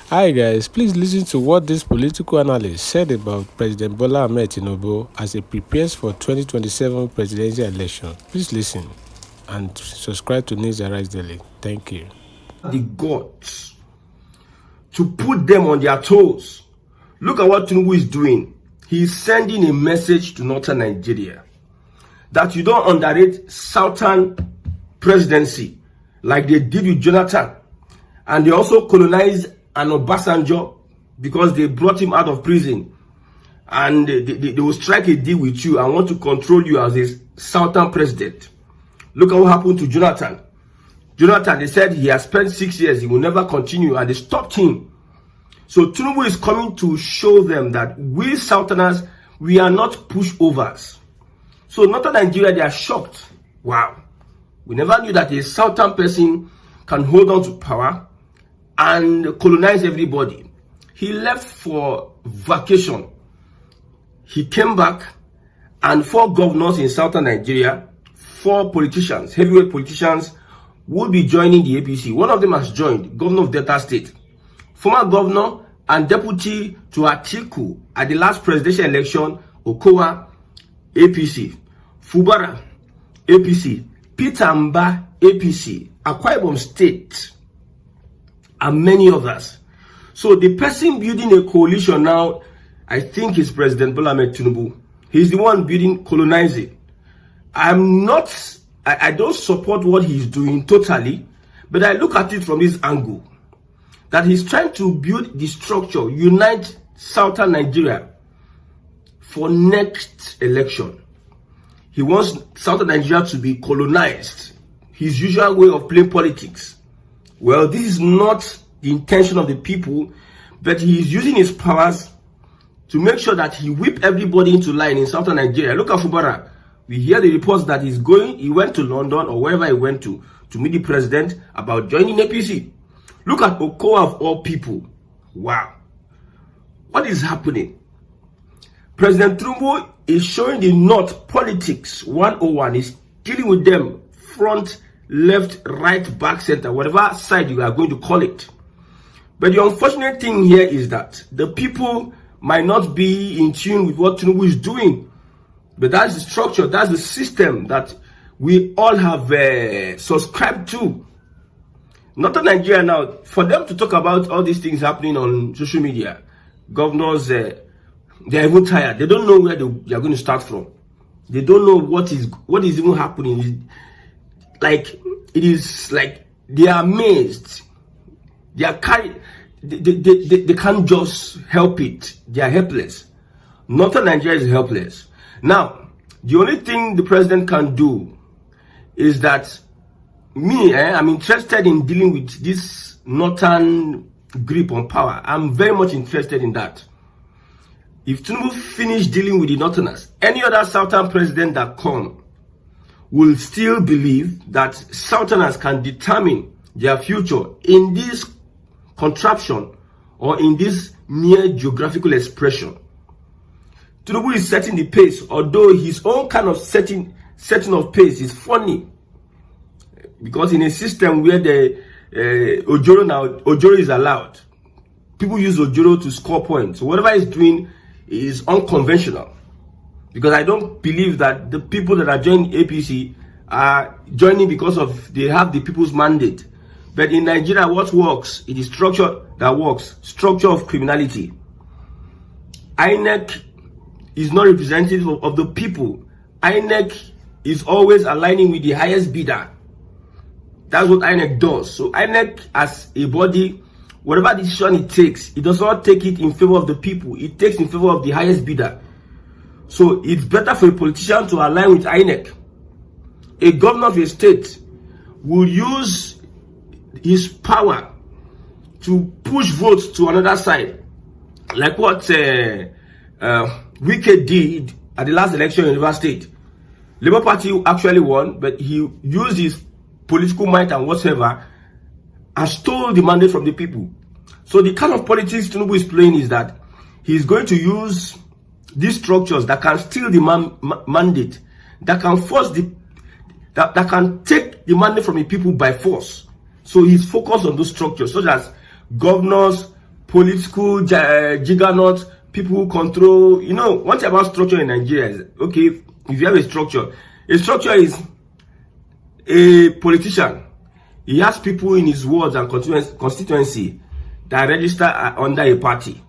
Hi guys, please listen to what this political analyst said about President Bola Ahmed Tinubu as he prepares for 2027 presidential election. Please listen and subscribe to News Arise Daily. Thank you. The gods to put them on their toes. Look at what Tinubu is doing. He is sending a message to northern Nigeria that you don't underrate southern presidency like they did with Jonathan, and they also colonized an Obasanjo because they brought him out of prison, and they will strike a deal with you and want to control you as a southern president. Look at what happened to Jonathan. Jonathan, they said he has spent 6 years, he will never continue, and they stopped him. So Tinubu is coming to show them that we Southerners, we are not pushovers. So northern Nigeria, they are shocked. Wow. We never knew that a southern person can hold on to power and colonize everybody. He left for vacation. He came back, and 4 governors in southern Nigeria, 4 politicians, heavyweight politicians, will be joining the APC. One of them has joined, Governor of Delta State. Former governor and deputy to Atiku at the last presidential election, Okowa, APC. Fubara, APC. Peter Mba, APC. Akwa Ibom State, and many others. So the person building a coalition now, I think, is President Bola Ahmed Tinubu. He's the one building, colonizing. I don't support what he's doing totally, but I look at it from this angle, that he's trying to build the structure, unite southern Nigeria for next election. He wants southern Nigeria to be colonized. His usual way of playing politics. Well, this is not the intention of the people, but he is using his powers to make sure that he whip everybody into line in southern Nigeria. Look at Fubara. We hear the reports that he went to London or wherever he went to meet the president about joining APC. Look at Okowa of all people. Wow. What is happening? President Tinubu is showing the North politics 101. He's dealing with them front, left, right, back, center, whatever side you are going to call it. But the unfortunate thing here is that the people might not be in tune with what Tinubu is doing. But that's the structure, that's the system that we all have subscribed to. Northern Nigeria now, for them to talk about all these things happening on social media, governors, they're even tired. They don't know where they are going to start from. They don't know what is even happening. It is like they are amazed. They are carried. They can't just help it. They are helpless. Northern Nigeria is helpless. Now, the only thing the president can do is that I'm interested in dealing with this northern grip on power. I'm very much interested in that. If Tinubu finish dealing with the northerners, any other southern president that come will still believe that southerners can determine their future in this contraption or in this mere geographical expression. Tinubu is setting the pace, although his own kind of setting of pace is funny. Because in a system where the Ojoro is allowed, people use Ojoro to score points. So whatever he's doing is unconventional. Because I don't believe that the people that are joining APC are joining because of they have the people's mandate. But in Nigeria, what works? It is structure that works. Structure of criminality. INEC is not representative of the people. INEC is always aligning with the highest bidder. That's what INEC does. So INEC as a body, whatever decision it takes, it does not take it in favor of the people. It takes in favor of the highest bidder. So it's better for a politician to align with INEC. A governor of a state will use his power to push votes to another side. Like what Wike did at the last election in River State. Labour Party actually won, but he used his political might and whatever and stole the mandate from the people. So the kind of politics Tinubu is playing is that he's going to use these structures that can steal the mandate, that can force that can take the mandate from the people by force. So he's focused on those structures, such as governors, political juggernaut, people who control. You know, one thing about structure in Nigeria is, okay, if you have a structure is a politician. He has people in his wards and constituency that register under a party.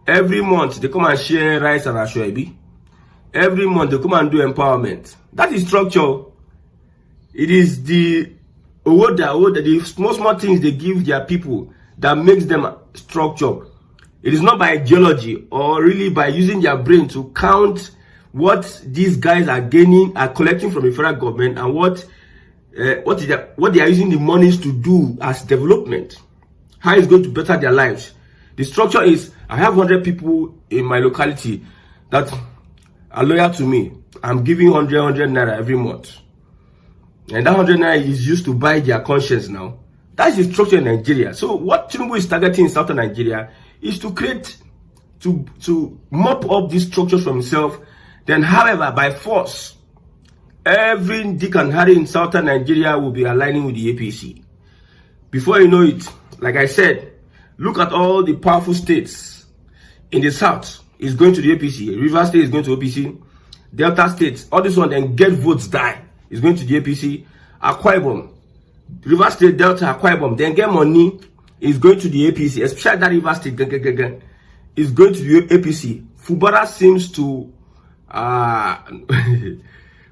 Every month, they come and share rice and ashwebi. Every month, they come and do empowerment. That is structure. It is the small things they give their people that makes them structure. It is not by ideology or really by using their brain to count what these guys are gaining, are collecting from the federal government, and what they are using the monies to do as development. How it's going to better their lives. The structure is, I have 100 people in my locality that are loyal to me. I'm giving 100 naira every month. And that 100 naira is used to buy their conscience now. That is the structure in Nigeria. So what Tinubu is targeting in southern Nigeria is to create, to mop up these structures from himself. Then, however, by force, every Dick and Harry in southern Nigeria will be aligning with the APC. Before you know it, like I said, look at all the powerful states in the south is going to the APC. River State is going to APC. Delta State, all this one, then get votes die, is going to the APC. Akwa Ibom, River State, Delta, Akwa Ibom, then get money, is going to the APC. Especially that River State, is going to the APC. Fubara seems to,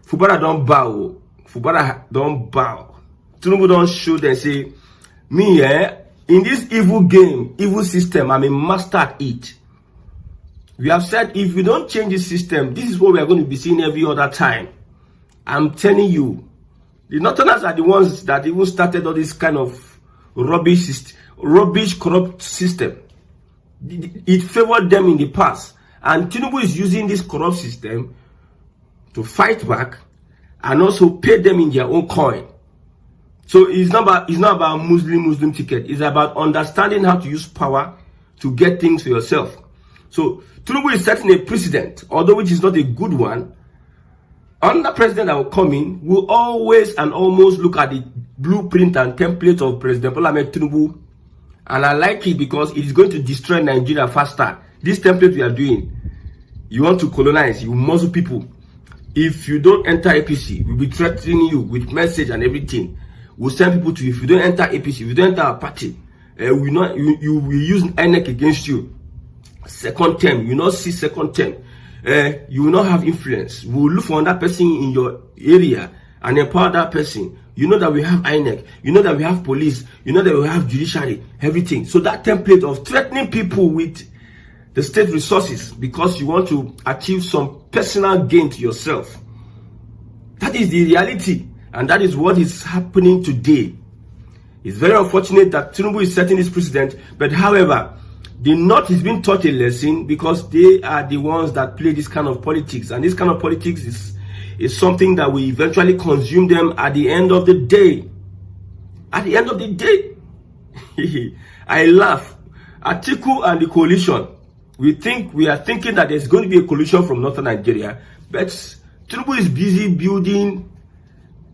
Fubara don't bow. Fubara don't bow. Tinubu don't show and say, me, in this evil game, evil system, I'm a master at it. We have said, if we don't change the system, this is what we are going to be seeing every other time. I'm telling you, the Northerners are the ones that even started all this kind of rubbish, corrupt system. It favored them in the past. And Tinubu is using this corrupt system to fight back and also pay them in their own coin. So it's not about Muslim ticket. It's about understanding how to use power to get things for yourself. So Tinubu is setting a precedent, although which is not a good one. Another president that will come in will always and almost look at the blueprint and template of President Bola Ahmed Tinubu. And I like it because it is going to destroy Nigeria faster. This template we are doing, you want to colonize, you muzzle people. If you don't enter APC, we'll be threatening you with message and everything. We'll send people to you. If you don't enter APC, if you don't enter our party, you will use INEC against you. Second term, you will not see second term. You will not have influence. We will look for another person in your area and empower that person. You know that we have INEC. You know that we have police. You know that we have judiciary. Everything. So that template of threatening people with the state resources because you want to achieve some personal gain to yourself. That is the reality. And that is what is happening today. It's very unfortunate that Tinubu is setting this precedent. But however, the North is being taught a lesson because they are the ones that play this kind of politics. And this kind of politics is something that will eventually consume them at the end of the day. At the end of the day. I laugh. Atiku and the coalition. We are thinking that there's going to be a coalition from northern Nigeria. But Tinubu is busy building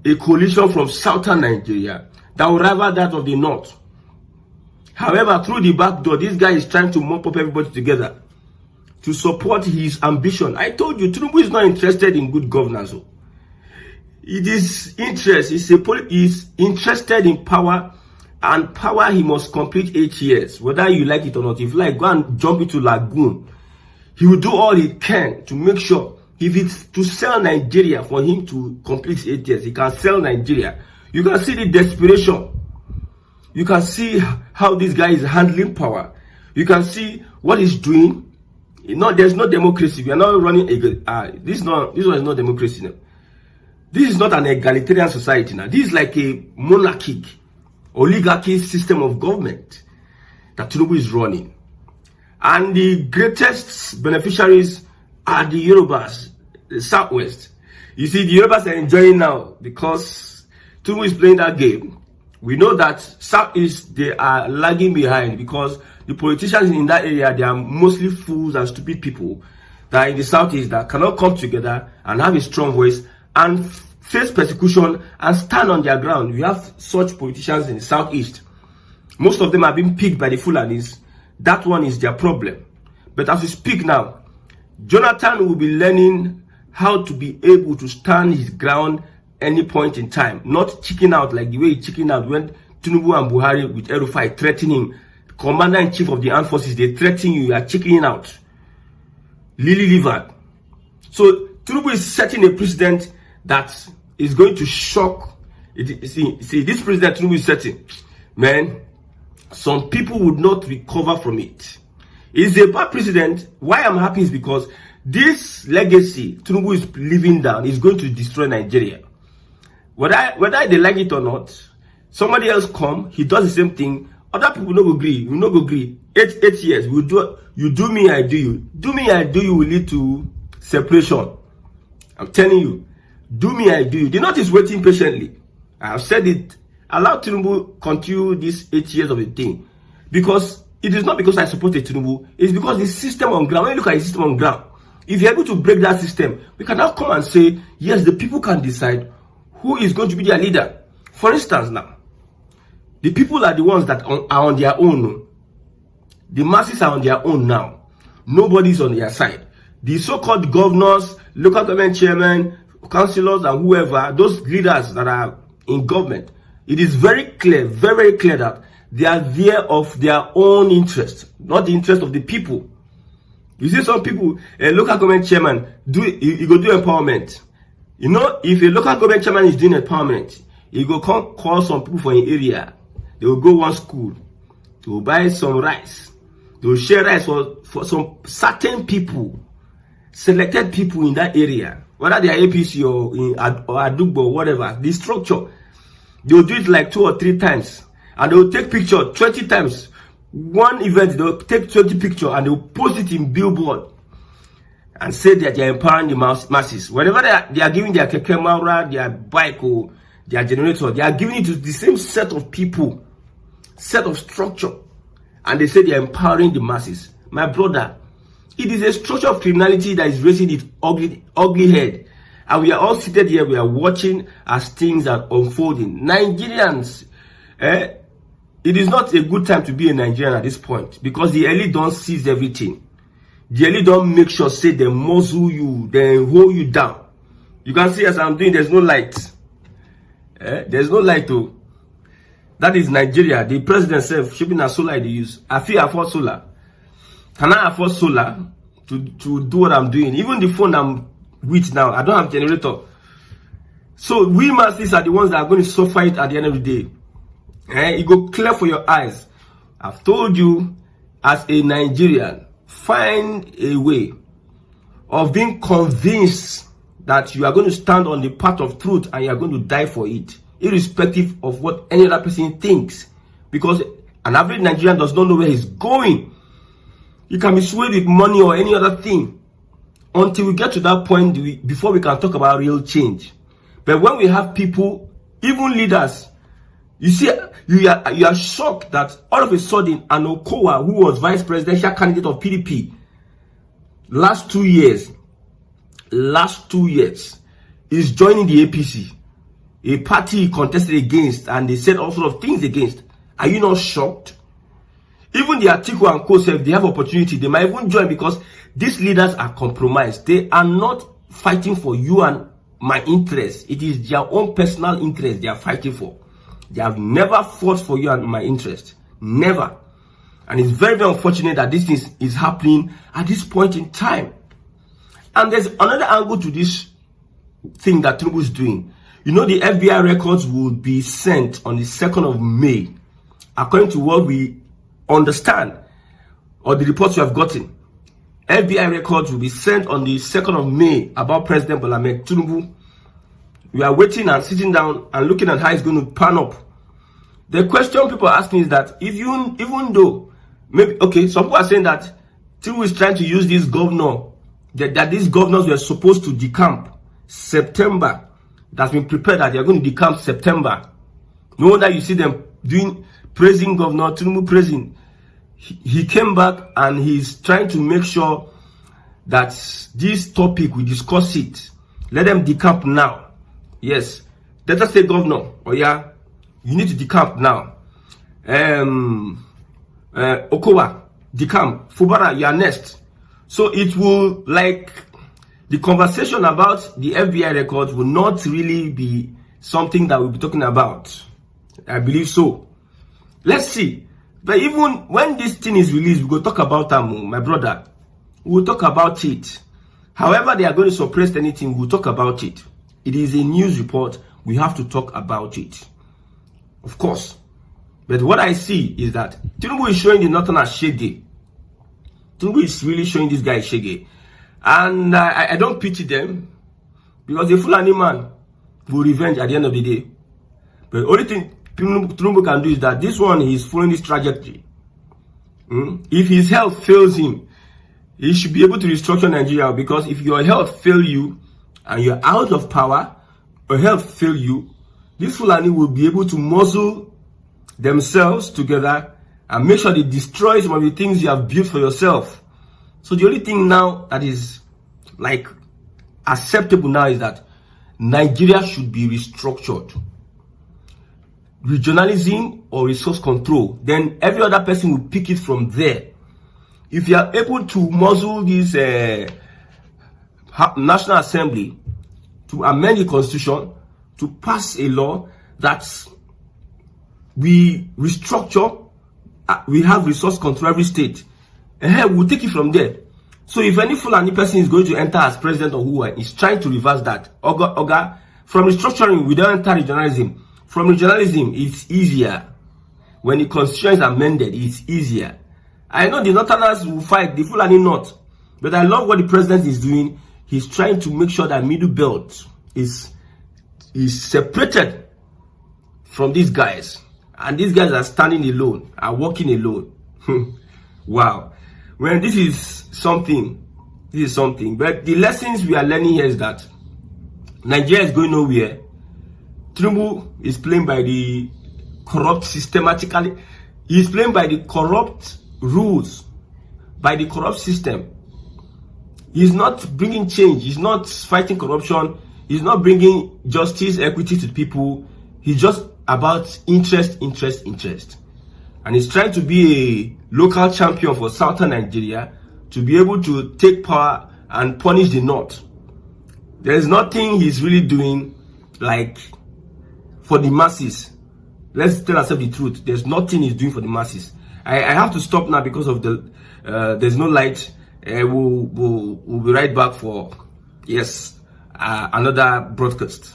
a coalition from southern Nigeria that will rival that of the north. However, through the back door, this guy is trying to mop up everybody together to support his ambition. I told you, Tinubu is not interested in good governance. It is interest. He's interested in power, and power he must complete 8 years, whether you like it or not. If you like, go and jump into lagoon. He will do all he can to make sure. If it's to sell Nigeria for him to complete 8 years, he can sell Nigeria. You can see the desperation. You can see how this guy is handling power. You can see what he's doing. There's no democracy. We are not running this one is not democracy now. This is not an egalitarian society now. This is like a monarchic, oligarchy system of government that Tinubu is running. And the greatest beneficiaries are the Yorubas, the Southwest. You see, the Yorubas are enjoying now because Tinubu is playing that game. We know that Southeast, they are lagging behind because the politicians in that area, they are mostly fools and stupid people that are in the Southeast that cannot come together and have a strong voice and face persecution and stand on their ground. We have such politicians in the Southeast. Most of them are being picked by the Fulanis That one is their problem. But as we speak now, Jonathan will be learning how to be able to stand his ground any point in time, not chicken out like the way he chicken out when Tinubu and Buhari with Arewa threatening him. Commander-in-Chief of the armed forces, they threaten you, you are chickening out. Lily livered. So Tinubu is setting a precedent that is going to shock. See, this precedent Tinubu is setting, man, some people would not recover from it. It's a bad precedent. Why I'm happy is because this legacy Tinubu is leaving down is going to destroy Nigeria. Whether they like it or not, somebody else come, he does the same thing. Other people no go agree. We no go agree. 8 years. We do. You do me, I do you. Do me, I do you will lead to separation. I'm telling you. Do me, I do you. The North is waiting patiently. I have said it. Allow Tinubu continue this 8 years of a thing, because it is not because I support Tinubu. It's because the system on ground. When you look at the system on ground, if you're able to break that system, we can now come and say yes, the people can decide who is going to be their leader. For instance, now. The people are the ones that are on their own. The masses are on their own now. Nobody's on their side. The so-called governors, local government chairmen, councillors, and whoever, those leaders that are in government, it is very clear, very, very clear that they are there of their own interest, not the interest of the people. You see some people, a local government chairman, he go do empowerment. You know, if a local government chairman is doing empowerment, he go come call some people for an area. They will go one school, they will buy some rice, they will share rice for some certain people, selected people in that area, whether they are APC or Adugbo or whatever, the structure, they will do it like 2 or 3 times, and they will take picture 20 times. One event, they will take 20 pictures and they will post it in billboard and say that they are empowering the masses. Whenever they are giving their keke maura, their bike or their generator, they are giving it to the same set of people, set of structure, and they say they are empowering the masses. My brother, it is a structure of criminality that is raising its ugly head, and we are all seated here, we are watching as things are unfolding. Nigerians, it is not a good time to be a Nigerian at this point, because the elite don't seize everything. The elite don't make sure say they muzzle you, they hold you down. You can see as I'm doing, there's no light. There's no light though. That is Nigeria. The president said, shipping a solar they use. I feel afford solar. Can I afford solar to do what I'm doing? Even the phone I'm with now, I don't have generator. So we masses are the ones that are going to suffer it at the end of the day. It go clear for your eyes. I've told you, as a Nigerian, find a way of being convinced that you are going to stand on the path of truth and you are going to die for it, irrespective of what any other person thinks. Because an average Nigerian does not know where he's going. You can be swayed with money or any other thing until we get to that point before we can talk about real change. But when we have people, even leaders, you see, you are shocked that all of a sudden an Okowa, who was vice presidential candidate of PDP last 2 years, is joining the APC, a party he contested against, and they said all sorts of things against. Are you not shocked? Even the Atiku and Co, if they have opportunity, they might even join, because these leaders are compromised. They are not fighting for you and my interest. It is their own personal interest they are fighting for. They have never fought for you and my interest. Never. And it's very, very unfortunate that this is happening at this point in time. And there's another angle to this thing that Tinubu is doing. You know, the FBI records will be sent on the 2nd of May, according to what we understand, or the reports we have gotten. FBI records will be sent on the 2nd of May about President Bola Ahmed Tinubu. We are waiting and sitting down and looking at how it's going to pan up. The question people are asking is that even though, maybe, okay, some people are saying that Tinubu is trying to use this governor, that these governors were supposed to decamp September. That's been prepared that they are going to decamp September. No wonder you see them praising Governor Tinubu, praising. He came back and he's trying to make sure that this topic, we discuss it. Let them decamp now. Yes. Let us say, Governor, oh yeah, you need to decamp now. Okowa, Dikam, Fubara, you are next. So it will, like, the conversation about the FBI records will not really be something that we'll be talking about. I believe so. Let's see. But even when this thing is released, we'll talk about them, my brother. We'll talk about it. However they are going to suppress anything, we'll talk about it. It is a news report. We have to talk about it. Of course. But what I see is that Tinubu is showing the Northern as shaggy. Tinubu is really showing this guy shaggy. And I don't pity them. Because a Fulani man will revenge at the end of the day. But the only thing Tinubu can do is that this one is following this trajectory. If his health fails him, he should be able to restructure Nigeria, because if your health fails you and you're out of power, or health fail you, this Fulani will be able to muzzle themselves together and make sure they destroy some of the things you have built for yourself. So the only thing now that is like acceptable now is that Nigeria should be restructured. Regionalism or resource control. Then every other person will pick it from there. If you are able to muzzle this National Assembly to amend the constitution, to pass a law that we restructure, we have resource control every state, we'll take it from there. So if any Fulani person is going to enter as president or who is trying to reverse that, Oga, from restructuring, we don't enter regionalism. From regionalism, it's easier. When the constitution is amended, it's easier. I know the Northerners will fight, the Fulani not. But I love what the president is doing. He's trying to make sure that middle belt is separated from these guys. And these guys are standing alone, are walking alone. Wow. Well, this is something. This is something. But the lessons we are learning here is that Nigeria is going nowhere. Tinubu is playing by the corrupt systematically. He is playing by the corrupt rules, by the corrupt system. He's not bringing change. He's not fighting corruption. He's not bringing justice, equity to people. He's just about interest. And he's trying to be a local champion for southern Nigeria to be able to take power and punish the north. There's nothing he's really doing like for the masses. Let's tell ourselves the truth. There's nothing he's doing for the masses. I have to stop now because of the there's no light. We'll be right back for another broadcast.